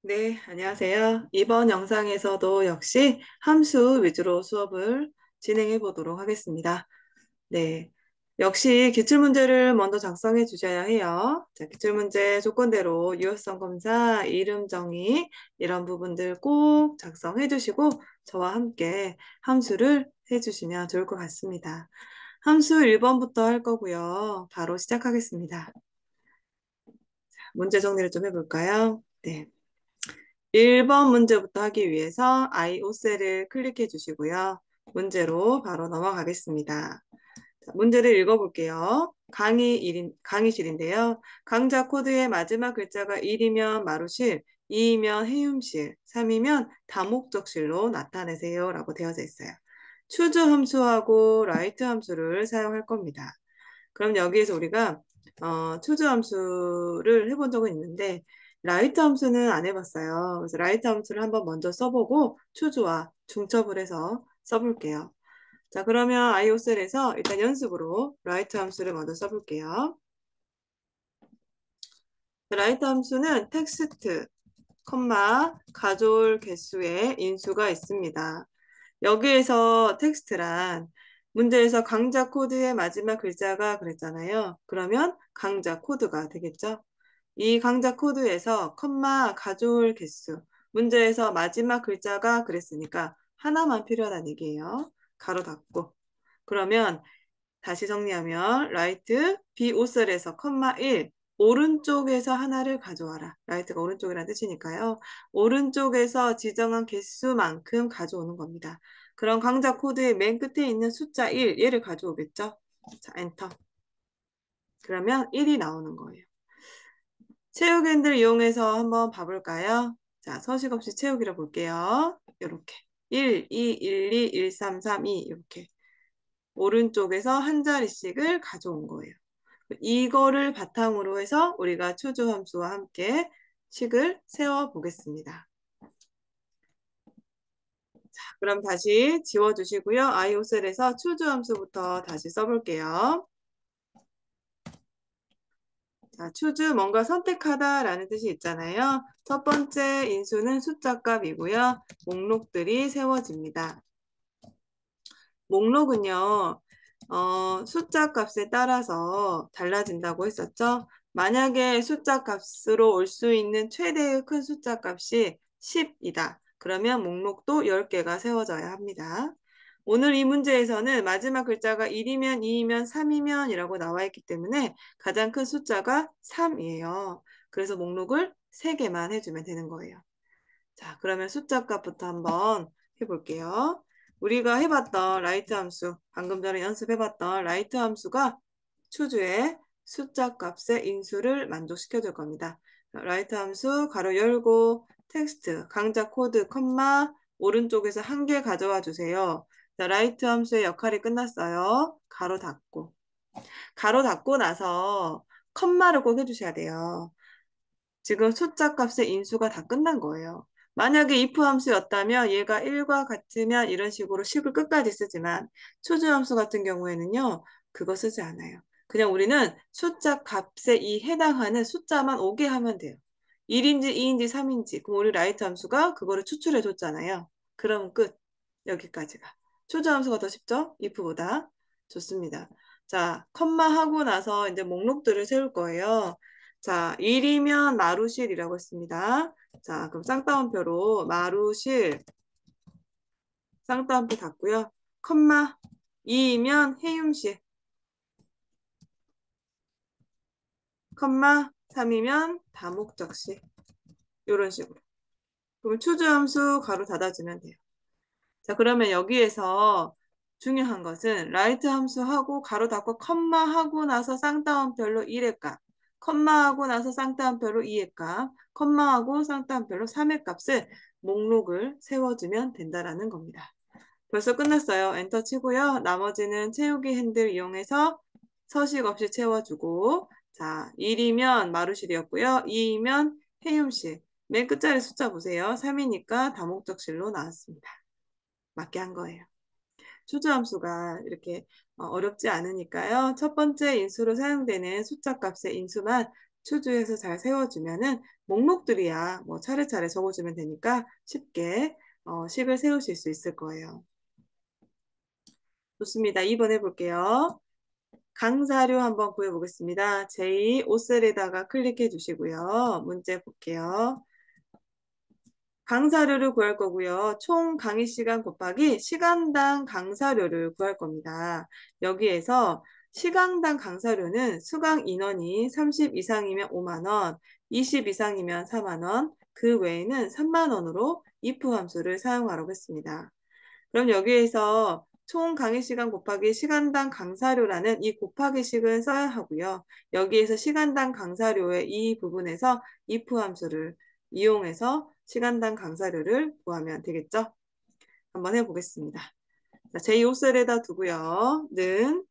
네, 안녕하세요. 이번 영상에서도 역시 함수 위주로 수업을 진행해 보도록 하겠습니다. 네, 역시 기출문제를 먼저 작성해 주셔야 해요. 자, 기출문제 조건대로 유효성 검사, 이름 정의 이런 부분들 꼭 작성해 주시고 저와 함께 함수를 해 주시면 좋을 것 같습니다. 함수 1번부터 할 거고요. 바로 시작하겠습니다. 문제 정리를 좀 해볼까요? 네. 1번 문제부터 하기 위해서 IO셀을 클릭해 주시고요. 문제로 바로 넘어가겠습니다. 자, 문제를 읽어볼게요. 강의실인데요. 강좌 코드의 마지막 글자가 1이면 마루실, 2이면 해움실, 3이면 다목적실로 나타내세요. 라고 되어져 있어요. 추주 함수하고 라이트 함수를 사용할 겁니다. 그럼 여기에서 우리가 추주 함수를 해본 적은 있는데 라이트 함수는 안 해봤어요. 그래서 라이트 함수를 한번 먼저 써보고 추주와 중첩을 해서 써볼게요. 자, 그러면 IO셀에서 일단 연습으로 라이트 함수를 먼저 써볼게요. 라이트 함수는 텍스트, 가져올 개수의 인수가 있습니다. 여기에서 텍스트란 문제에서 강자 코드의 마지막 글자가 그랬잖아요. 그러면 강자 코드가 되겠죠. 이 강자 코드에서 가져올 개수 문제에서 마지막 글자가 그랬으니까 하나만 필요하다는 얘기예요. 가로 닫고 그러면 다시 정리하면 라이트 비오셀에서 1 오른쪽에서 하나를 가져와라. 라이트가 오른쪽이라는 뜻이니까요. 오른쪽에서 지정한 개수만큼 가져오는 겁니다. 그럼 강자 코드의 맨 끝에 있는 숫자 1 얘를 가져오겠죠. 자, 엔터. 그러면 1이 나오는 거예요. 채우기를 이용해서 한번 봐볼까요? 자, 서식 없이 채우기를 볼게요. 이렇게 1, 2, 1, 2, 1, 3, 3, 2 이렇게 오른쪽에서 한 자리씩을 가져온 거예요. 이거를 바탕으로 해서 우리가 추주 함수와 함께 식을 세워 보겠습니다. 자, 그럼 다시 지워주시고요. IO셀에서 추주 함수부터 다시 써볼게요. 자, 추주 뭔가 선택하다라는 뜻이 있잖아요. 첫 번째 인수는 숫자 값이고요. 목록들이 세워집니다. 목록은요, 숫자 값에 따라서 달라진다고 했었죠. 만약에 숫자 값으로 올 수 있는 최대의 큰 숫자 값이 10이다. 그러면 목록도 10개가 세워져야 합니다. 오늘 이 문제에서는 마지막 글자가 1이면 2이면 3이면 이라고 나와 있기 때문에 가장 큰 숫자가 3이에요. 그래서 목록을 3개만 해주면 되는 거예요. 자, 그러면 숫자 값부터 한번 해볼게요. 우리가 해봤던 라이트 함수, 방금 전에 연습해봤던 라이트 함수가 추주의 숫자 값의 인수를 만족시켜 줄 겁니다. 라이트 함수 가로 열고 텍스트 강자 코드 오른쪽에서 한 개 가져와 주세요. 자, 라이트 함수의 역할이 끝났어요. 가로 닫고 나서 컴마를 꼭 해주셔야 돼요. 지금 숫자 값의 인수가 다 끝난 거예요. 만약에 if 함수였다면 얘가 1과 같으면 이런 식으로 식을 끝까지 쓰지만 초주 함수 같은 경우에는요. 그거 쓰지 않아요. 그냥 우리는 숫자 값에 이 해당하는 숫자만 오게 하면 돼요. 1인지 2인지 3인지 그럼 우리 라이트 함수가 그거를 추출해 줬잖아요. 그럼 끝. 여기까지가. 초주 함수가 더 쉽죠? if보다. 좋습니다. 자, 컴마 하고 나서 이제 목록들을 세울 거예요. 자, 1이면 마루실이라고 했습니다. 자, 그럼 쌍따옴표로 마루실, 쌍따옴표 닫고요. 2이면 해움실, 3이면 다목적실. 이런 식으로. 그럼 추주함수 가로 닫아주면 돼요. 자, 그러면 여기에서 중요한 것은 라이트 함수하고 가로 닫고 하고 나서 쌍따옴표로 1의 값, 하고 나서 쌍따옴표로 2의 값, 하고 쌍따옴표로 3의 값을 목록을 세워주면 된다라는 겁니다. 벌써 끝났어요. 엔터 치고요. 나머지는 채우기 핸들 이용해서 서식 없이 채워주고 자, 1이면 마루실이었고요. 2이면 해움실. 맨 끝자리 숫자 보세요. 3이니까 다목적실로 나왔습니다. 맞게 한 거예요. 추주함수가 이렇게 어렵지 않으니까요. 첫 번째 인수로 사용되는 숫자 값의 인수만 추주해서 잘 세워주면은 목록들이야 뭐 차례차례 적어주면 되니까 쉽게 식을 세우실 수 있을 거예요. 좋습니다. 2번 해볼게요. 강사료 한번 구해보겠습니다. 제2오셀에다가 클릭해 주시고요. 문제 볼게요. 강사료를 구할 거고요. 총 강의 시간 곱하기 시간당 강사료를 구할 겁니다. 여기에서 시간당 강사료는 수강 인원이 30 이상이면 5만 원, 20 이상이면 4만 원, 그 외에는 3만 원으로 if 함수를 사용하라고 했습니다. 그럼 여기에서 총 강의 시간 곱하기 시간당 강사료라는 이 곱하기 식은 써야 하고요. 여기에서 시간당 강사료의 이 부분에서 if 함수를 이용해서 시간당 강사료를 구하면 되겠죠? 한번 해보겠습니다. 자, 제2셀에다 두고요. 는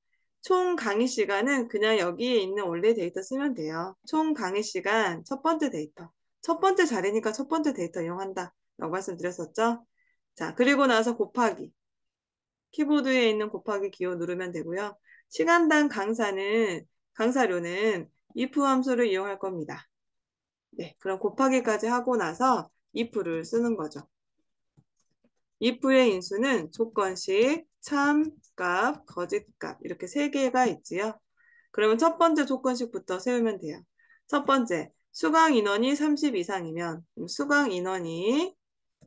총 강의 시간은 그냥 여기에 있는 원래 데이터 쓰면 돼요. 총 강의 시간 첫 번째 데이터. 첫 번째 자리니까 첫 번째 데이터 이용한다. 라고 말씀드렸었죠? 자, 그리고 나서 곱하기. 키보드에 있는 곱하기 기호 누르면 되고요. 시간당 강사료는 if 함수를 이용할 겁니다. 네, 그럼 곱하기까지 하고 나서 if를 쓰는 거죠. if의 인수는 조건식, 참값, 거짓값 이렇게 세 개가 있지요. 그러면 첫 번째 조건식부터 세우면 돼요. 첫 번째, 수강 인원이 30 이상이면 수강 인원이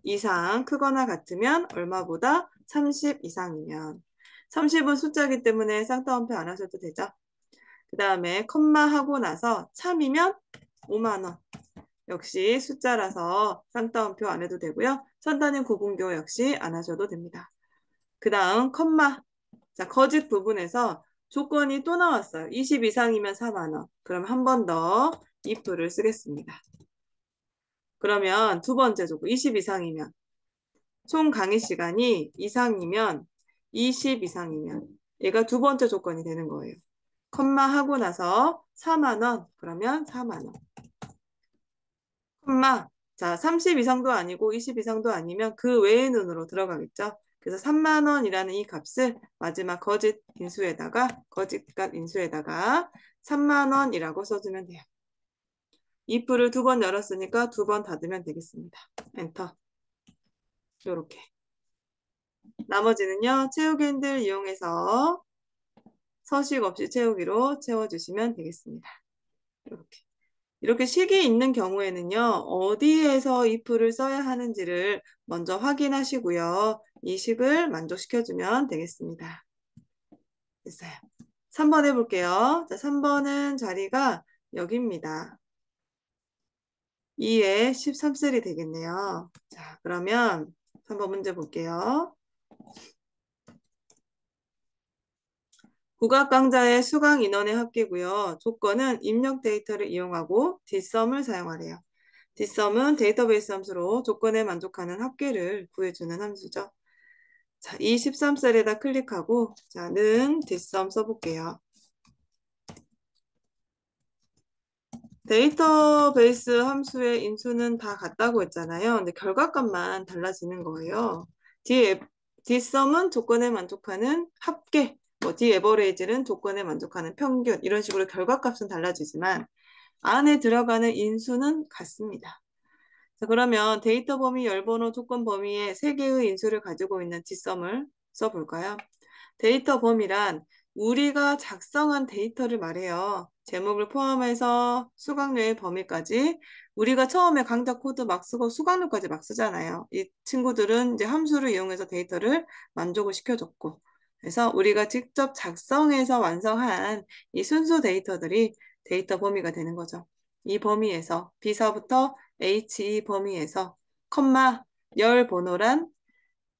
이상 크거나 같으면 얼마보다 30 이상이면 30은 숫자이기 때문에 쌍따옴표 안 하셔도 되죠. 그 다음에 컴마 하고 나서 참이면 5만 원. 역시 숫자라서 쌍따옴표 안 해도 되고요. 선단의 구분교 역시 안 하셔도 됩니다. 그 다음 컴마. 자, 거짓 부분에서 조건이 또 나왔어요. 20 이상이면 4만 원. 그럼 한 번 더 if를 쓰겠습니다. 그러면 두 번째 조건 20 이상이면 총 강의 시간이 이상이면 20 이상이면 얘가 두 번째 조건이 되는 거예요. 컴마 하고 나서 4만 원 그러면 4만 원. 콤마. 자, 30 이상도 아니고 20 이상도 아니면 그 외의 눈으로 들어가겠죠. 그래서 3만 원이라는 이 값을 마지막 거짓 인수에다가 거짓값 인수에다가 3만 원이라고 써주면 돼요. if를 두 번 열었으니까 두 번 닫으면 되겠습니다. 엔터. 요렇게. 나머지는요. 채우기 핸들 이용해서 서식 없이 채우기로 채워주시면 되겠습니다. 이렇게. 이렇게 식이 있는 경우에는요. 어디에서 if를 써야 하는지를 먼저 확인하시고요. 이 식을 만족시켜주면 되겠습니다. 됐어요. 3번 해볼게요. 자, 3번은 자리가 여기입니다. 2에 13셀이 되겠네요. 자, 그러면 3번 문제 볼게요. 국악 강좌의 수강 인원의 합계고요. 조건은 입력 데이터를 이용하고 뒷섬을 사용하래요. 뒷섬은 데이터베이스 함수로 조건에 만족하는 합계를 구해주는 함수죠. 자, 이 13셀에다 클릭하고 자, 는 뒷섬 써볼게요. 데이터베이스 함수의 인수는 다 같다고 했잖아요. 근데 결과값만 달라지는 거예요. 뒷섬은 조건에 만족하는 합계, 뭐 디에버레이지는 조건에 만족하는 평균 이런 식으로 결과값은 달라지지만 안에 들어가는 인수는 같습니다. 자, 그러면 데이터 범위, 열번호, 조건 범위에 세 개의 인수를 가지고 있는 뒷섬을 써볼까요? 데이터 범위란 우리가 작성한 데이터를 말해요. 제목을 포함해서 수강료의 범위까지 우리가 처음에 강좌 코드 막 쓰고 수강료까지 막 쓰잖아요. 이 친구들은 이제 함수를 이용해서 데이터를 만족을 시켜줬고 그래서 우리가 직접 작성해서 완성한 이 순수 데이터들이 데이터 범위가 되는 거죠. 이 범위에서 B서부터 H 범위에서 컴마 열 번호란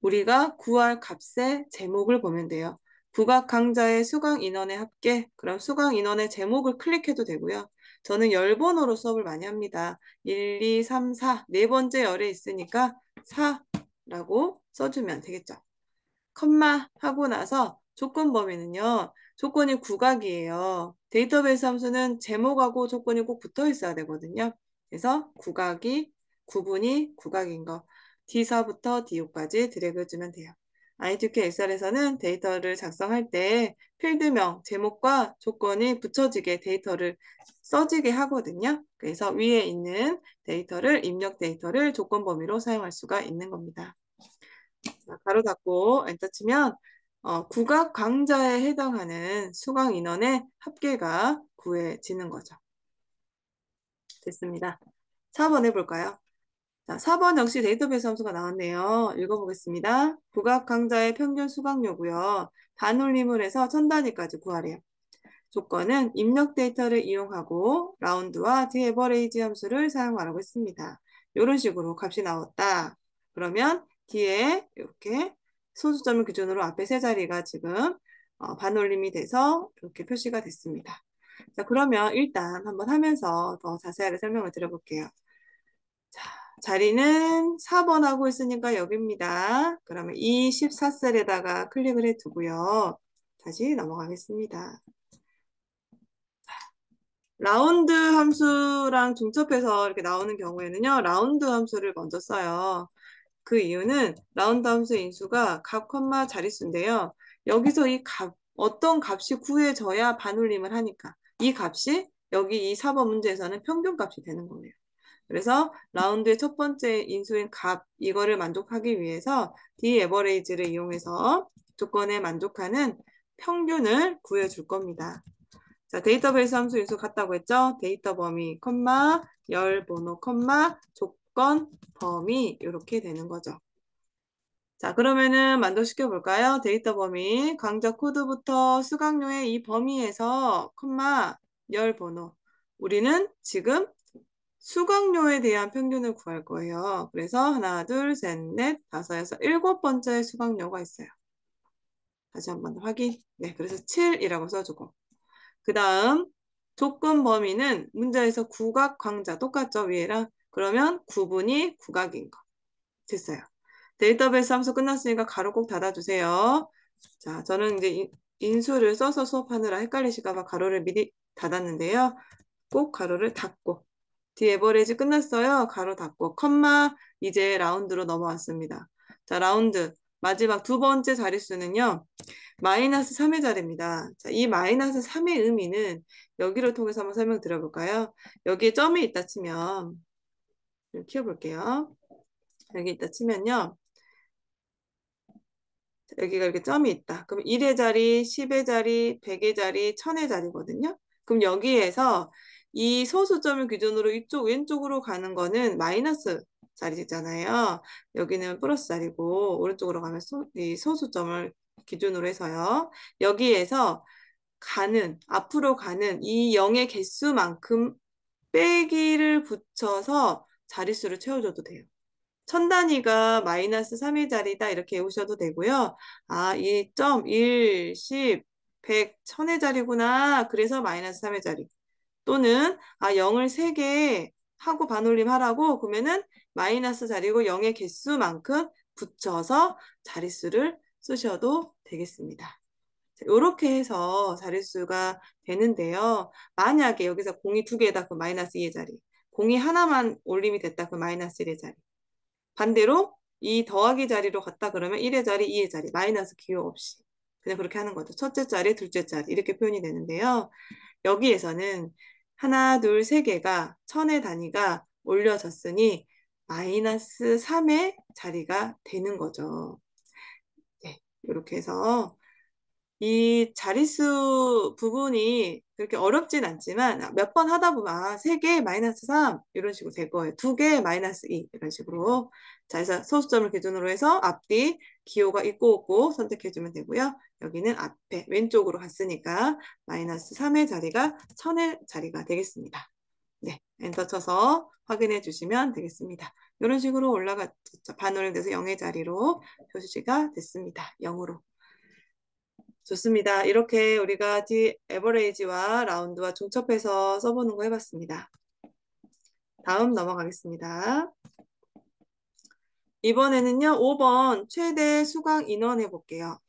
우리가 구할 값의 제목을 보면 돼요. 국악 강좌의 수강 인원의 합계, 그럼 수강 인원의 제목을 클릭해도 되고요. 저는 열 번호로 수업을 많이 합니다. 1, 2, 3, 4, 네 번째 열에 있으니까 4라고 써주면 되겠죠. 컴마 하고 나서 조건 범위는요. 조건이 국악이에요. 데이터베이스 함수는 제목하고 조건이 꼭 붙어 있어야 되거든요. 그래서 구분이 국악인 거. D4부터 D5까지 드래그 주면 돼요. i2k 엑셀에서는 데이터를 작성할 때 필드명, 제목과 조건이 붙여지게 데이터를 써지게 하거든요. 그래서 위에 있는 데이터를, 입력 데이터를 조건 범위로 사용할 수가 있는 겁니다. 자, 가로 닫고 엔터 치면 국악 강좌에 해당하는 수강 인원의 합계가 구해지는 거죠. 됐습니다. 4번 해볼까요? 자, 4번 역시 데이터베이스 함수가 나왔네요. 읽어보겠습니다. 국악 강좌의 평균 수강료고요. 반올림을 해서 1000단위까지 구하래요. 조건은 입력 데이터를 이용하고 라운드와 디에버레이지 함수를 사용하라고 했습니다. 이런 식으로 값이 나왔다. 그러면 뒤에 이렇게 소수점을 기준으로 앞에 세 자리가 지금 반올림이 돼서 이렇게 표시가 됐습니다. 자, 그러면 일단 한번 하면서 더 자세하게 설명을 드려볼게요. 자, 자리는 4번 하고 있으니까 여기입니다. 그러면 이 14셀에다가 클릭을 해두고요. 다시 넘어가겠습니다. 라운드 함수랑 중첩해서 이렇게 나오는 경우에는요, 라운드 함수를 먼저 써요. 그 이유는 라운드 함수 인수가 값, 자릿수인데요. 여기서 이 값, 어떤 값이 구해져야 반올림을 하니까 이 값이 여기 이 4번 문제에서는 평균 값이 되는 거예요. 그래서 라운드의 첫 번째 인수인 값, 이거를 만족하기 위해서 디에버레이지를 이용해서 조건에 만족하는 평균을 구해줄 겁니다. 자, 데이터베이스 함수 인수 같다고 했죠? 데이터 범위, 열 번호, 조건 범위 이렇게 되는 거죠. 자, 그러면은 만족시켜 볼까요? 데이터 범위, 강좌 코드부터 수강료의 이 범위에서 열 번호. 우리는 지금 수강료에 대한 평균을 구할 거예요. 그래서 하나, 둘, 셋, 넷, 다섯에서 7번째 수강료가 있어요. 다시 한번 확인. 네, 그래서 7이라고 써주고. 그 다음 조건 범위는 문제에서 국악 강좌 똑같죠, 위에랑. 그러면 구분이 국악인 거. 됐어요. 데이터베이스 함수 끝났으니까 가로 꼭 닫아주세요. 자, 저는 이제 인수를 써서 수업하느라 헷갈리실까 봐 가로를 미리 닫았는데요. 꼭 가로를 닫고 디에버리지 끝났어요. 가로 닫고 이제 라운드로 넘어왔습니다. 자, 라운드 마지막 두 번째 자릿수는요. 마이너스 3의 자리입니다. 자, 이 마이너스 3의 의미는 여기를 통해서 한번 설명드려볼까요? 여기에 점이 있다 치면 좀 키워볼게요. 여기 있다 치면요. 여기가 이렇게 점이 있다. 그럼 1의 자리, 10의 자리, 100의 자리, 1000의 자리거든요. 그럼 여기에서 이 소수점을 기준으로 이쪽 왼쪽으로 가는 거는 마이너스 자리잖아요. 여기는 플러스 자리고 오른쪽으로 가면 이 소수점을 기준으로 해서요. 여기에서 앞으로 가는 이 0의 개수만큼 빼기를 붙여서 자릿수를 채워줘도 돼요. 1000단위가 마이너스 3의 자리다 이렇게 외우셔도 되고요. 아, 이 점 1, 10, 100, 1000의 자리구나. 그래서 마이너스 3의 자리. 또는 0을 3개 하고 반올림 하라고 그러면은 마이너스 자리고 0의 개수만큼 붙여서 자릿수를 쓰셔도 되겠습니다. 이렇게 해서 자릿수가 되는데요. 만약에 여기서 공이 2개다 그럼 마이너스 2의 자리. 공이 하나만 올림이 됐다 그럼 마이너스 1의 자리. 반대로 이 더하기 자리로 갔다 그러면 1의 자리, 2의 자리, 마이너스 기호 없이 그냥 그렇게 하는 거죠. 첫째 자리, 둘째 자리 이렇게 표현이 되는데요. 여기에서는 하나, 둘, 세 개가 1000의 단위가 올려졌으니 마이너스 3의 자리가 되는 거죠. 네, 이렇게 해서 이 자릿수 부분이 그렇게 어렵진 않지만 몇 번 하다 보면 3개 마이너스 3 이런 식으로 될 거예요. 2개 마이너스 2 이런 식으로. 자, 그래서 소수점을 기준으로 해서 앞뒤 기호가 있고 없고 선택해주면 되고요. 여기는 앞에 왼쪽으로 갔으니까 마이너스 3의 자리가 1000의 자리가 되겠습니다. 네, 엔터 쳐서 확인해 주시면 되겠습니다. 이런 식으로 올라갔죠. 반올림돼서 0의 자리로 표시가 됐습니다. 0으로. 좋습니다. 이렇게 우리가 에버레이지와 라운드와 중첩해서 써보는 거 해봤습니다. 다음 넘어가겠습니다. 이번에는요, 5번 최대 수강 인원 해볼게요.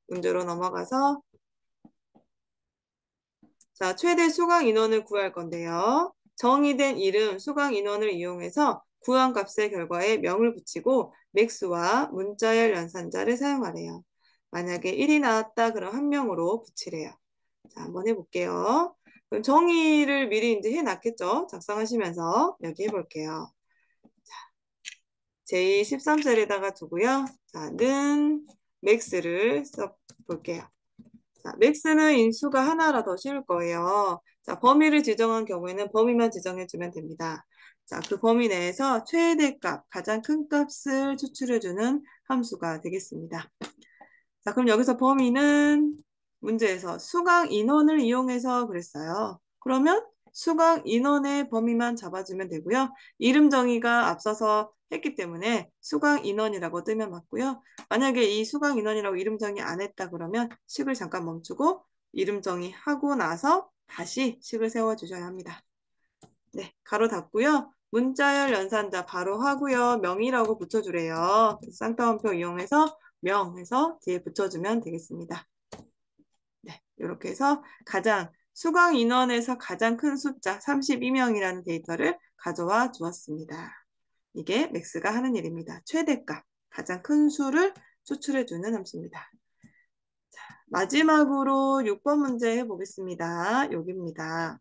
문제로 넘어가서 자, 최대 수강 인원을 구할 건데요. 정의된 이름 수강 인원을 이용해서 구한 값의 결과에 명을 붙이고 맥스와 문자열 연산자를 사용하래요. 만약에 1이 나왔다 그럼 한 명으로 붙이래요. 자, 한번 해볼게요. 그럼 정의를 미리 이제 해놨겠죠? 작성하시면서 여기 해볼게요. J13셀에다가 두고요. 자, 는 맥스를 써볼게요. 자, 맥스는 인수가 하나라 더 쉬울 거예요. 자, 범위를 지정한 경우에는 범위만 지정해주면 됩니다. 자, 그 범위 내에서 최대값, 가장 큰 값을 추출해주는 함수가 되겠습니다. 자, 그럼 여기서 범위는 문제에서 수강 인원을 이용해서 그랬어요. 그러면 수강 인원의 범위만 잡아주면 되고요. 이름 정의가 앞서서 했기 때문에 수강 인원이라고 뜨면 맞고요. 만약에 이 수강 인원이라고 이름 정의 안 했다 그러면 식을 잠깐 멈추고 이름 정의하고 나서 다시 식을 세워주셔야 합니다. 네, 가로 닫고요. 문자열 연산자 바로 하고요. 명이라고 붙여주래요. 쌍따옴표 이용해서 명해서 뒤에 붙여주면 되겠습니다. 네, 이렇게 해서 가장 수강 인원에서 가장 큰 숫자 32명이라는 데이터를 가져와 주었습니다. 이게 맥스가 하는 일입니다. 최대값, 가장 큰 수를 추출해주는 함수입니다. 자, 마지막으로 6번 문제 해보겠습니다. 여기입니다.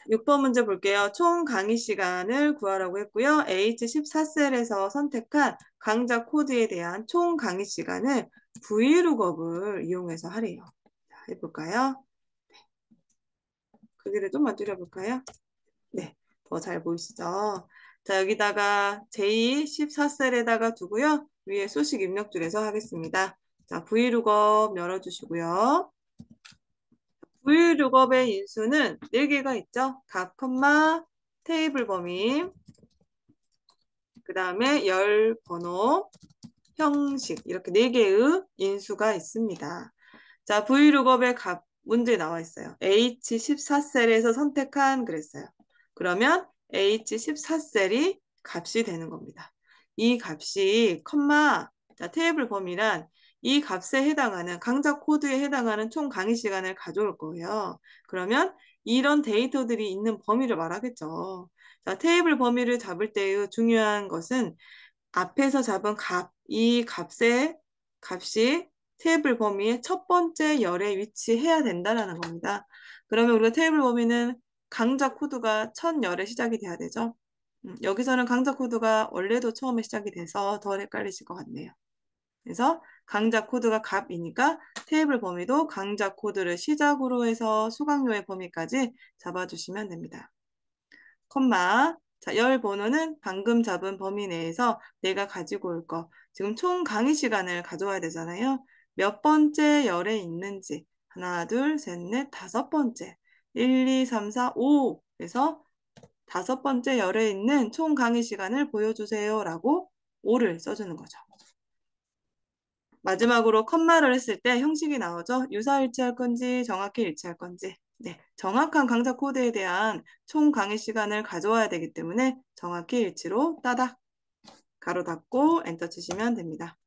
6번 문제 볼게요. 총 강의 시간을 구하라고 했고요. H14셀에서 선택한 강좌 코드에 대한 총 강의 시간을 Vlookup을 이용해서 하래요. 자, 해볼까요? 크기를 좀만 줄여볼까요? 네, 더 잘 보이시죠? 자, 여기다가 J14셀에다가 두고요. 위에 수식 입력줄에서 하겠습니다. 자, Vlookup 열어주시고요. Vlookup의 인수는 4개가 있죠. 값, 테이블 범위, 그 다음에 열 번호, 형식 이렇게 4개의 인수가 있습니다. 자, Vlookup의 값 문제 나와 있어요. H14셀에서 선택한 그랬어요. 그러면 H14셀이 값이 되는 겁니다. 이 값이 자, 테이블 범위란 이 값에 해당하는 강좌 코드에 해당하는 총 강의 시간을 가져올 거예요. 그러면 이런 데이터들이 있는 범위를 말하겠죠. 자, 테이블 범위를 잡을 때의 중요한 것은 앞에서 잡은 이 값이 테이블 범위의 첫 번째 열에 위치해야 된다는 겁니다. 그러면 우리가 테이블 범위는 강좌 코드가 첫 열에 시작이 돼야 되죠. 여기서는 강좌 코드가 원래도 처음에 시작이 돼서 더 헷갈리실 것 같네요. 그래서 강좌 코드가 값이니까 테이블 범위도 강좌 코드를 시작으로 해서 수강료의 범위까지 잡아주시면 됩니다. 자, 열 번호는 방금 잡은 범위 내에서 내가 가지고 올 거. 지금 총 강의 시간을 가져와야 되잖아요. 몇 번째 열에 있는지. 하나, 둘, 셋, 넷, 5번째. 1, 2, 3, 4, 5. 그래서 5번째 열에 있는 총 강의 시간을 보여주세요. 라고 5를 써주는 거죠. 마지막으로 컴마를 했을 때 형식이 나오죠. 유사일치할 건지 정확히 일치할 건지. 네, 정확한 강좌 코드에 대한 총 강의 시간을 가져와야 되기 때문에 정확히 일치로 따닥 가로 닫고 엔터 치시면 됩니다.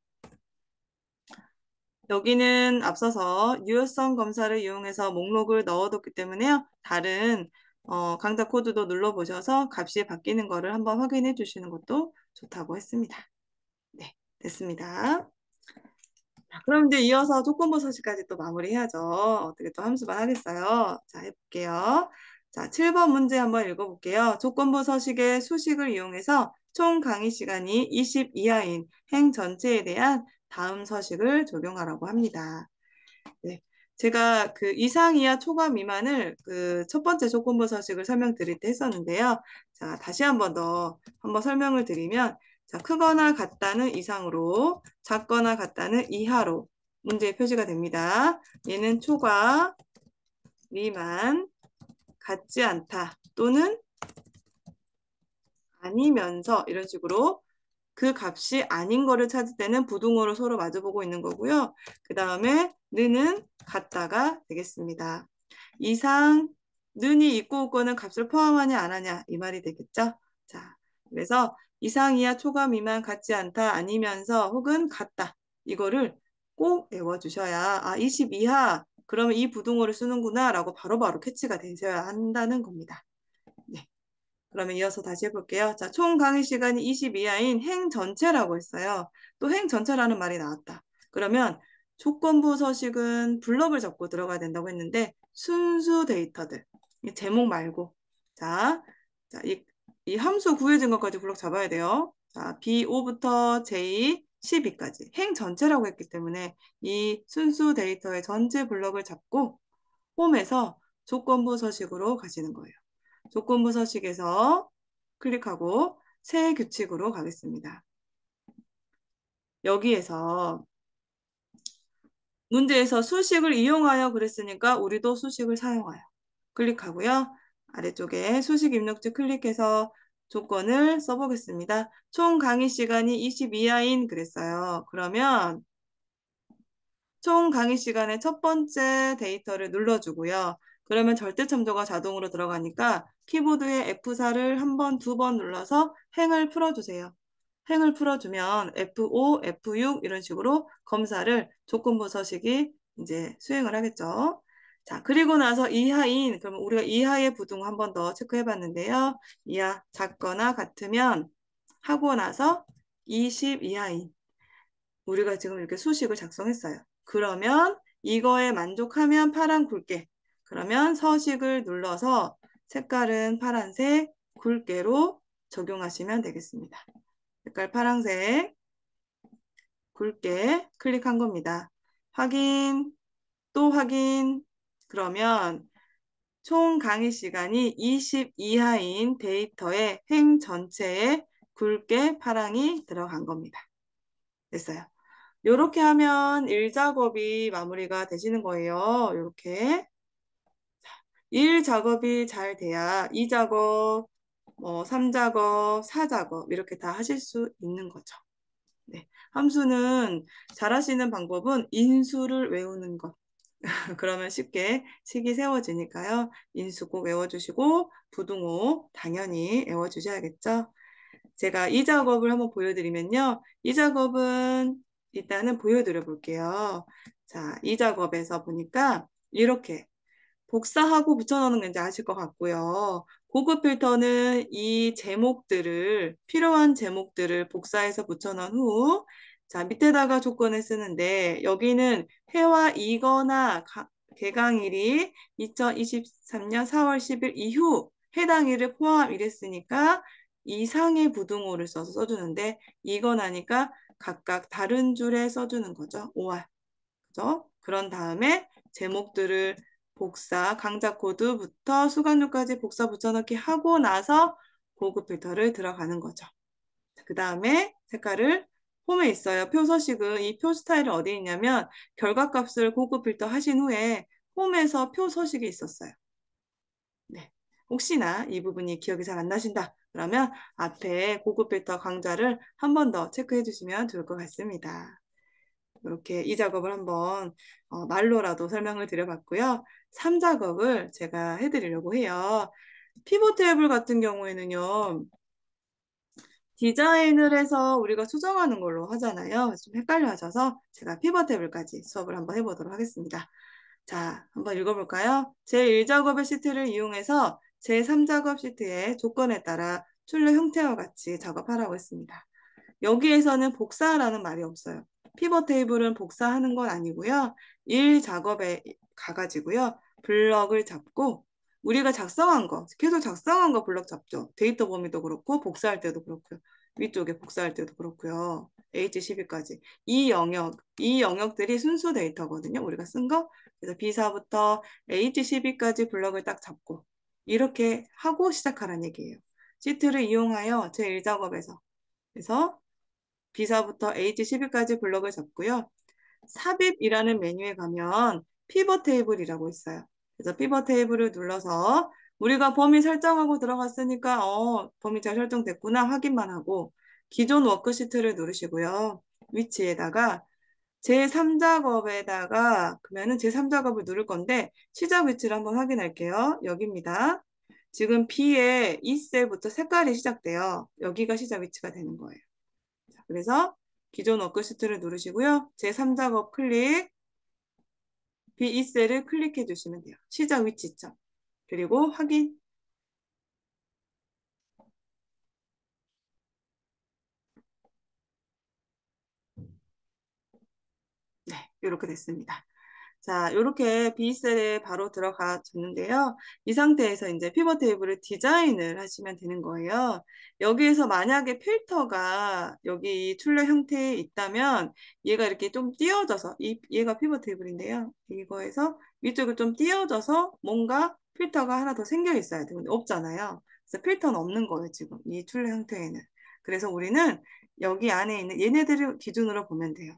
여기는 앞서서 유효성 검사를 이용해서 목록을 넣어뒀기 때문에요. 다른 강좌 코드도 눌러보셔서 값이 바뀌는 거를 한번 확인해 주시는 것도 좋다고 했습니다. 네, 됐습니다. 자, 그럼 이제 이어서 조건부 서식까지 또 마무리해야죠. 어떻게 또 함수만 하겠어요? 자, 해볼게요. 자, 7번 문제 한번 읽어볼게요. 조건부 서식의 수식을 이용해서 총 강의 시간이 20 이하인 행 전체에 대한 다음 서식을 적용하라고 합니다. 네. 제가 그 이상, 이하, 초과, 미만을 그 첫 번째 조건부 서식을 설명드릴 때 했었는데요. 자, 다시 한번 설명을 드리면 자, 크거나 같다는 이상으로, 작거나 같다는 이하로 문제에 표시가 됩니다. 얘는 초과, 미만, 같지 않다 또는 아니면서 이런 식으로 그 값이 아닌 거를 찾을 때는 부등호로 서로 마주보고 있는 거고요. 그 다음에 는은 같다가 되겠습니다. 이상, 는이 있고 없고는 값을 포함하냐 안 하냐 이 말이 되겠죠. 자, 그래서 이상, 이하, 초과, 미만, 같지 않다, 아니면서 혹은 같다. 이거를 꼭 외워주셔야 20 이하 그러면 이 부등호를 쓰는구나 라고 바로바로 캐치가 되셔야 한다는 겁니다. 네. 그러면 이어서 다시 해볼게요. 자, 총 강의 시간이 22화인 행 전체라고 했어요. 또 행 전체라는 말이 나왔다. 그러면 조건부 서식은 블럭을 잡고 들어가야 된다고 했는데 순수 데이터들, 이 제목 말고 자, 이 함수 구해진 것까지 블럭 잡아야 돼요. 자, B5부터 J 12까지 행 전체라고 했기 때문에 이 순수 데이터의 전체 블럭을 잡고 홈에서 조건부 서식으로 가시는 거예요. 조건부 서식에서 클릭하고 새 규칙으로 가겠습니다. 여기에서 문제에서 수식을 이용하여 그랬으니까 우리도 수식을 사용하여 클릭하고요. 아래쪽에 수식 입력지 클릭해서 조건을 써보겠습니다. 총 강의 시간이 22화인 그랬어요. 그러면 총 강의 시간의 첫 번째 데이터를 눌러주고요. 그러면 절대참조가 자동으로 들어가니까 키보드에 F4를 한 번, 두 번 눌러서 행을 풀어주세요. 행을 풀어주면 F5, F6 이런 식으로 검사를 조건부 서식이 이제 수행을 하겠죠. 자, 그리고 나서 이하인, 그러면 우리가 이하의 부등 한 번 더 체크해 봤는데요. 이하 작거나 같으면 하고 나서 20 이하인. 우리가 지금 이렇게 수식을 작성했어요. 그러면 이거에 만족하면 파란 굵게. 그러면 서식을 눌러서 색깔은 파란색 굵게로 적용하시면 되겠습니다. 색깔 파란색 굵게 클릭한 겁니다. 확인, 또 확인. 그러면 총 강의 시간이 20 이하인 데이터의 행 전체에 굵게 파랑이 들어간 겁니다. 됐어요. 이렇게 하면 1작업이 마무리가 되시는 거예요. 이렇게 1작업이 잘 돼야 2작업, 3작업, 4작업 이렇게 다 하실 수 있는 거죠. 네. 함수는 잘하시는 방법은 인수를 외우는 것. 그러면 쉽게 식이 세워지니까요. 인수 꼭 외워주시고 부등호 당연히 외워주셔야겠죠. 제가 이 작업을 한번 보여드리면요. 이 작업은 일단은 보여드려 볼게요. 자, 이 작업에서 보니까 이렇게 복사하고 붙여넣는 건지 아실 것 같고요. 고급 필터는 이 제목들을, 필요한 제목들을 복사해서 붙여넣은 후, 자, 밑에다가 조건을 쓰는데, 여기는 회화 이거나 개강일이 2023년 4월 10일 이후 해당 일을 포함 이랬으니까 이상의 부등호를 써서 써주는데, 이거나니까 각각 다른 줄에 써주는 거죠. 5월. 그죠? 그런 다음에 제목들을 복사, 강좌 코드부터 수강료까지 복사 붙여넣기 하고 나서 고급 필터를 들어가는 거죠. 그 다음에 색깔을 홈에 있어요. 표 서식은 이 표 스타일은 어디 있냐면 결과값을 고급 필터 하신 후에 홈에서 표 서식이 있었어요. 네. 혹시나 이 부분이 기억이 잘 안 나신다. 그러면 앞에 고급 필터 강좌를 한 번 더 체크해 주시면 좋을 것 같습니다. 이렇게 이 작업을 한번 말로라도 설명을 드려봤고요. 3작업을 제가 해드리려고 해요. 피벗 테이블 같은 경우에는요. 디자인을 해서 우리가 수정하는 걸로 하잖아요. 좀 헷갈려 하셔서 제가 피벗 테이블까지 수업을 한번 해보도록 하겠습니다. 자, 한번 읽어볼까요? 제1작업의 시트를 이용해서 제3작업 시트의 조건에 따라 출력 형태와 같이 작업하라고 했습니다. 여기에서는 복사라는 말이 없어요. 피벗 테이블은 복사하는 건 아니고요. 1작업에 가가지고요. 블럭을 잡고 우리가 작성한 거, 계속 작성한 거 블럭 잡죠. 데이터 범위도 그렇고 복사할 때도 그렇고요. 위쪽에 복사할 때도 그렇고요. H12까지. 이 영역들이 순수 데이터거든요. 우리가 쓴 거. 그래서 B4부터 H12까지 블럭을 딱 잡고 이렇게 하고 시작하라는 얘기예요. 시트를 이용하여 제1작업에서 그래서 B사부터 H12까지 블럭을 잡고요. 삽입이라는 메뉴에 가면 피벗 테이블이라고 있어요. 그래서 피벗 테이블을 눌러서 우리가 범위 설정하고 들어갔으니까 범위 잘 설정됐구나 확인만 하고 기존 워크시트를 누르시고요. 위치에다가 제3작업에다가 그러면은 제3작업을 누를 건데 시작 위치를 한번 확인할게요. 여기입니다. 지금 B의 2셀부터 색깔이 시작돼요. 여기가 시작 위치가 되는 거예요. 그래서 기존 워크시트를 누르시고요. 제3작업 클릭, B2셀을 클릭해 주시면 돼요. 시작 위치점. 그리고 확인. 이렇게 됐습니다. 자, 이렇게 B셀에 바로 들어가 줬는데요. 이 상태에서 이제 피벗 테이블을 디자인을 하시면 되는 거예요. 여기에서 만약에 필터가 여기 출력 형태에 있다면 얘가 이렇게 좀 띄어져서 얘가 피벗 테이블인데요. 이거에서 위쪽을 좀 띄어져서 뭔가 필터가 하나 더 생겨 있어야 되는데 없잖아요. 그래서 필터는 없는 거예요, 지금 이 출력 형태에는. 그래서 우리는 여기 안에 있는 얘네들을 기준으로 보면 돼요.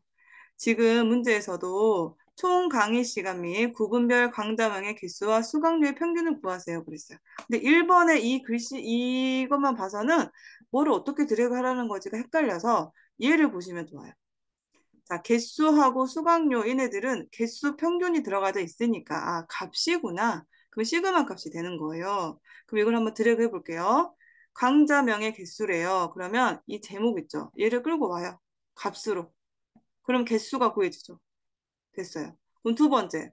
지금 문제에서도 총 강의 시간 및 구분별 강좌명의 개수와 수강료의 평균을 구하세요. 그랬어요. 근데 1번의 이 글씨, 이것만 봐서는 뭐를 어떻게 드래그 하라는 거지가 헷갈려서 얘를 보시면 좋아요. 자, 개수하고 수강료 얘네들은 개수 평균이 들어가져 있으니까 아, 값이구나. 그럼 시그마 값이 되는 거예요. 그럼 이걸 한번 드래그 해볼게요. 강좌명의 개수래요. 그러면 이 제목 있죠? 얘를 끌고 와요. 값으로. 그럼 개수가 구해지죠. 됐어요. 그럼 두 번째,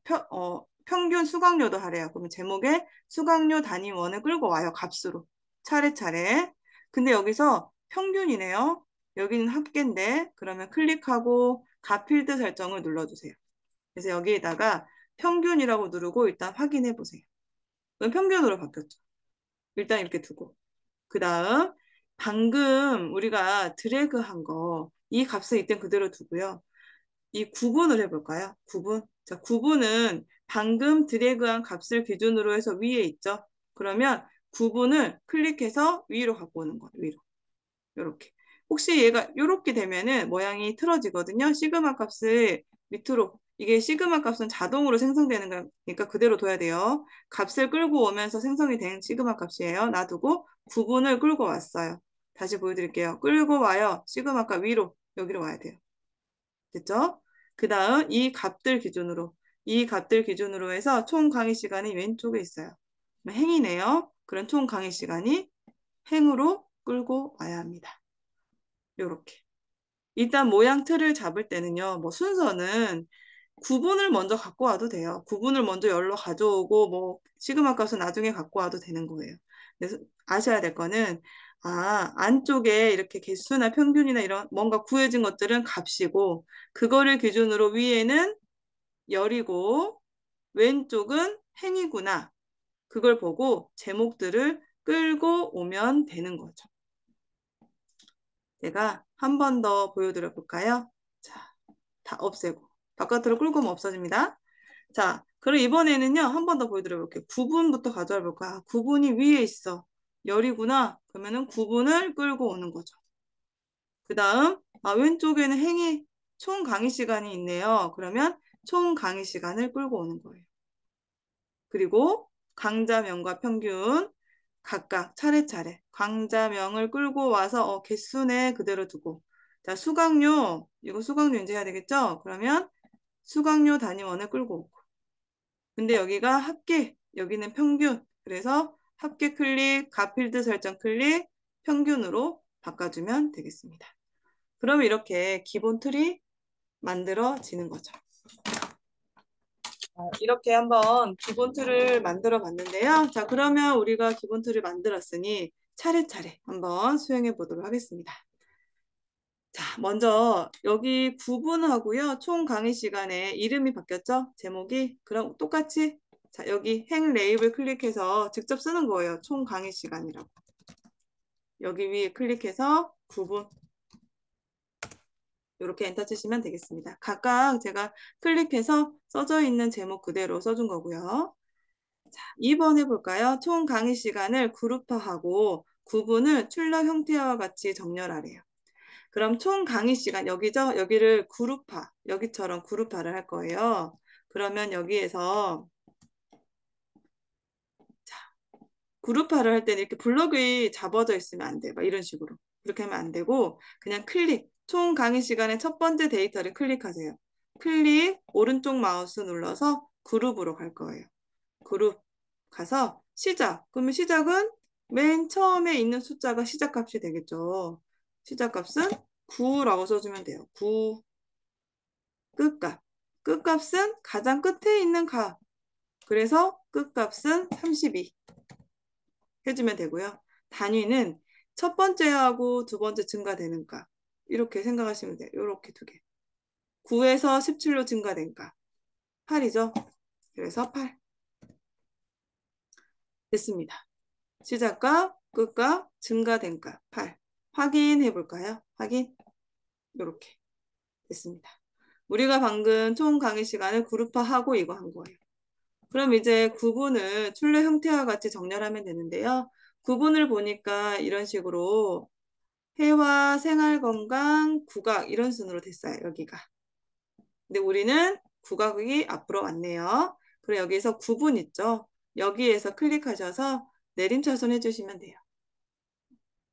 평균 수강료도 하래요. 그러면 제목에 수강료 단위원을 끌고 와요. 값으로. 차례차례. 근데 여기서 평균이네요. 여기는 합계인데 그러면 클릭하고 가필드 설정을 눌러주세요. 그래서 여기에다가 평균이라고 누르고 일단 확인해 보세요. 그럼 평균으로 바뀌었죠. 일단 이렇게 두고. 그 다음 방금 우리가 드래그한 거 이 값을 이때 그대로 두고요. 이 구분을 해볼까요? 구분. 자, 구분은 방금 드래그한 값을 기준으로 해서 위에 있죠? 그러면 구분을 클릭해서 위로 갖고 오는 거예요. 위로. 이렇게. 혹시 얘가 이렇게 되면은 모양이 틀어지거든요. 시그마 값을 밑으로. 이게 시그마 값은 자동으로 생성되는 거니까 그대로 둬야 돼요. 값을 끌고 오면서 생성이 된 시그마 값이에요. 놔두고 구분을 끌고 왔어요. 다시 보여드릴게요. 끌고 와요. 시그마 값 위로. 여기로 와야 돼요. 됐죠? 그 다음 이 값들 기준으로 해서 총 강의 시간이 왼쪽에 있어요. 행이네요. 그럼 총 강의 시간이 행으로 끌고 와야 합니다. 요렇게. 일단 모양 틀을 잡을 때는요. 뭐 순서는 구분을 먼저 갖고 와도 돼요. 구분을 먼저 열로 가져오고 뭐 시그마 값은 나중에 갖고 와도 되는 거예요. 그래서 아셔야 될 거는 안쪽에 이렇게 개수나 평균이나 이런 뭔가 구해진 것들은 값이고 그거를 기준으로 위에는 열이고 왼쪽은 행이구나. 그걸 보고 제목들을 끌고 오면 되는 거죠. 제가 한 번 더 보여드려 볼까요? 자, 다 없애고 바깥으로 끌고 오면 없어집니다. 자, 그럼 이번에는요, 한 번 더 보여드려 볼게요. 구분부터 가져와 볼까? 구분이 위에 있어. 열이구나. 그러면은 구분을 끌고 오는 거죠. 그 다음, 왼쪽에는 행이 총 강의 시간이 있네요. 그러면 총 강의 시간을 끌고 오는 거예요. 그리고 강좌명과 평균 각각 차례차례 강좌명을 끌고 와서 개수네 그대로 두고 자, 수강료, 이거 수강료 이제 해야 되겠죠? 그러면 수강료 단위원을 끌고 오고 근데 여기가 합계, 여기는 평균. 그래서 합계 클릭, 가필드 설정 클릭, 평균으로 바꿔주면 되겠습니다. 그러면 이렇게 기본 틀이 만들어지는 거죠. 이렇게 한번 기본 틀을 만들어 봤는데요. 자, 그러면 우리가 기본 틀을 만들었으니 차례차례 한번 수행해 보도록 하겠습니다. 자, 먼저 여기 구분하고요. 총 강의 시간에 이름이 바뀌었죠? 제목이. 그럼 똑같이 자, 여기 행 레이블 클릭해서 직접 쓰는 거예요. 총 강의 시간이라고. 여기 위에 클릭해서 구분. 이렇게 엔터 치시면 되겠습니다. 각각 제가 클릭해서 써져 있는 제목 그대로 써준 거고요. 자, 2번 해볼까요? 총 강의 시간을 그룹화하고 구분을 출력 형태와 같이 정렬하래요. 그럼 총 강의 시간 여기죠? 여기를 그룹화, 여기처럼 그룹화를 할 거예요. 그러면 여기에서 자, 그룹화를 할 때는 이렇게 블럭이 잡아져 있으면 안 돼요. 막 이런 식으로. 그렇게 하면 안 되고 그냥 클릭, 총 강의 시간의 첫 번째 데이터를 클릭하세요. 클릭, 오른쪽 마우스 눌러서 그룹으로 갈 거예요. 그룹 가서 시작. 그러면 시작은 맨 처음에 있는 숫자가 시작값이 되겠죠. 시작값은 9라고 써주면 돼요. 9. 끝값. 끝값은 가장 끝에 있는 값. 그래서 끝값은 32 해주면 되고요. 단위는 첫 번째하고 두 번째 증가되는 값. 이렇게 생각하시면 돼요. 이렇게 두 개. 9에서 17로 증가된 값. 8이죠. 그래서 8. 됐습니다. 시작값, 끝값, 증가된 값 8. 확인해 볼까요? 확인. 이렇게 됐습니다. 우리가 방금 총 강의 시간을 그룹화하고 이거 한 거예요. 그럼 이제 구분을 출력 형태와 같이 정렬하면 되는데요. 구분을 보니까 이런 식으로 회화, 생활건강, 국악 이런 순으로 됐어요. 여기가. 근데 우리는 국악이 앞으로 왔네요. 그리고 여기서 구분 있죠. 여기에서 클릭하셔서 내림차순 해주시면 돼요.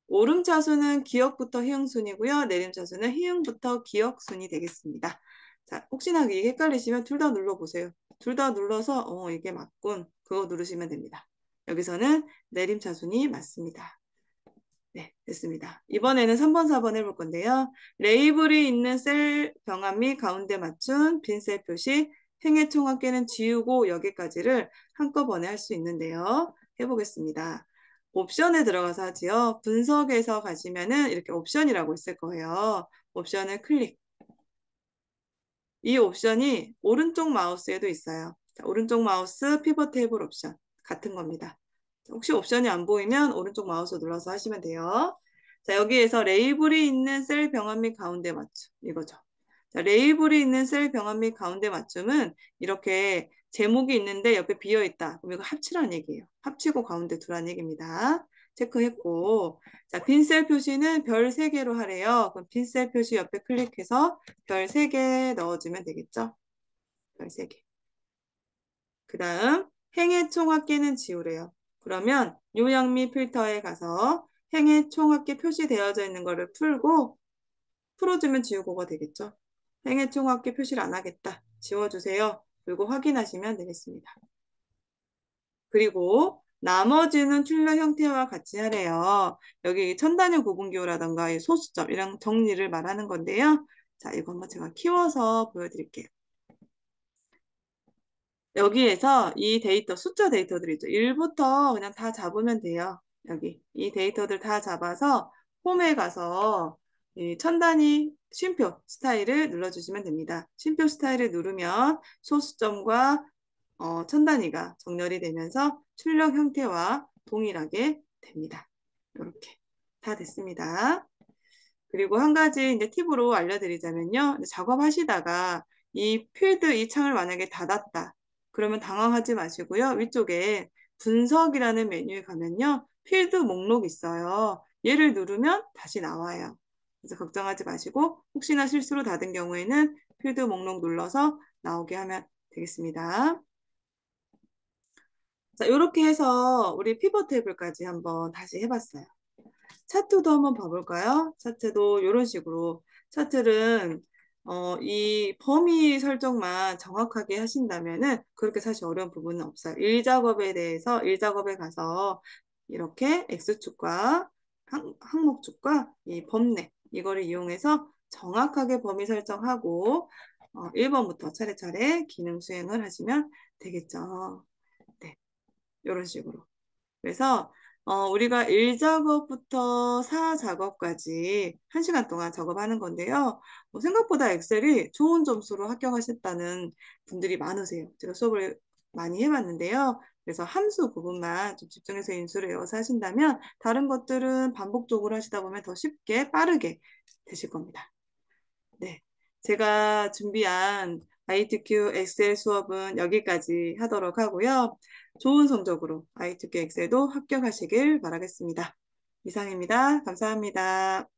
오름차순은 기역부터 희응순이고요. 내림차순은 희응부터 기역순이 되겠습니다. 자, 혹시나 이게 헷갈리시면 둘 다 눌러보세요. 둘 다 눌러서 이게 맞군. 그거 누르시면 됩니다. 여기서는 내림차순이 맞습니다. 네, 됐습니다. 이번에는 3번, 4번 해볼 건데요. 레이블이 있는 셀 병합 및 가운데 맞춘 빈 셀 표시, 행의 총합계는 지우고 여기까지를 한꺼번에 할 수 있는데요. 해보겠습니다. 옵션에 들어가서 하지요. 분석에서 가시면은 이렇게 옵션이라고 있을 거예요. 옵션을 클릭. 이 옵션이 오른쪽 마우스에도 있어요. 자, 오른쪽 마우스 피벗 테이블 옵션 같은 겁니다. 혹시 옵션이 안 보이면 오른쪽 마우스 눌러서 하시면 돼요. 자, 여기에서 레이블이 있는 셀 병합 및 가운데 맞춤 이거죠. 자, 레이블이 있는 셀 병합 및 가운데 맞춤은 이렇게 제목이 있는데 옆에 비어 있다. 그럼 이거 합치라는 얘기예요. 합치고 가운데 두라는 얘기입니다. 체크했고, 자, 빈 셀 표시는 별 3개로 하래요. 그럼 빈 셀 표시 옆에 클릭해서 별 3개 넣어주면 되겠죠? 별 3개. 그 다음 행의 총합계는 지우래요. 그러면 요약 및 필터에 가서 행의 총합계 표시되어져 있는 거를 풀고 풀어주면 지우고가 되겠죠. 행의 총합계 표시를 안 하겠다. 지워주세요. 그리고 확인하시면 되겠습니다. 그리고 나머지는 출력 형태와 같이 하래요. 여기 천단위 구분기호라던가 소수점 이런 정리를 말하는 건데요. 자, 이거 한번 제가 키워서 보여드릴게요. 여기에서 이 데이터, 숫자 데이터들 있죠. 1부터 그냥 다 잡으면 돼요. 여기 이 데이터들 다 잡아서 홈에 가서 이 천단위 쉼표 스타일을 눌러주시면 됩니다. 쉼표 스타일을 누르면 소수점과 천단위가 정렬이 되면서 출력 형태와 동일하게 됩니다. 이렇게 다 됐습니다. 그리고 한 가지 이제 팁으로 알려드리자면요. 작업하시다가 이 필드 이 창을 만약에 닫았다. 그러면 당황하지 마시고요. 위쪽에 분석이라는 메뉴에 가면요. 필드 목록 있어요. 얘를 누르면 다시 나와요. 그래서 걱정하지 마시고 혹시나 실수로 닫은 경우에는 필드 목록 눌러서 나오게 하면 되겠습니다. 자, 이렇게 해서 우리 피벗 테이블까지 한번 다시 해봤어요. 차트도 한번 봐볼까요? 차트도 이런 식으로 차트는 이 범위 설정만 정확하게 하신다면은 그렇게 사실 어려운 부분은 없어요. 1작업에 대해서 1작업에 가서 이렇게 X축과 항목축과 이 범례 이거를 이용해서 정확하게 범위 설정하고 1번부터 차례차례 기능 수행을 하시면 되겠죠. 네, 이런 식으로. 그래서 우리가 1작업부터 4작업까지 1시간 동안 작업하는 건데요. 생각보다 엑셀이 좋은 점수로 합격하셨다는 분들이 많으세요. 제가 수업을 많이 해봤는데요. 그래서 함수 부분만 좀 집중해서 인수를 외워서 하신다면 다른 것들은 반복적으로 하시다 보면 더 쉽게 빠르게 되실 겁니다. 네, 제가 준비한 ITQ 엑셀 수업은 여기까지 하도록 하고요. 좋은 성적으로 ITQ 엑셀도 합격하시길 바라겠습니다. 이상입니다. 감사합니다.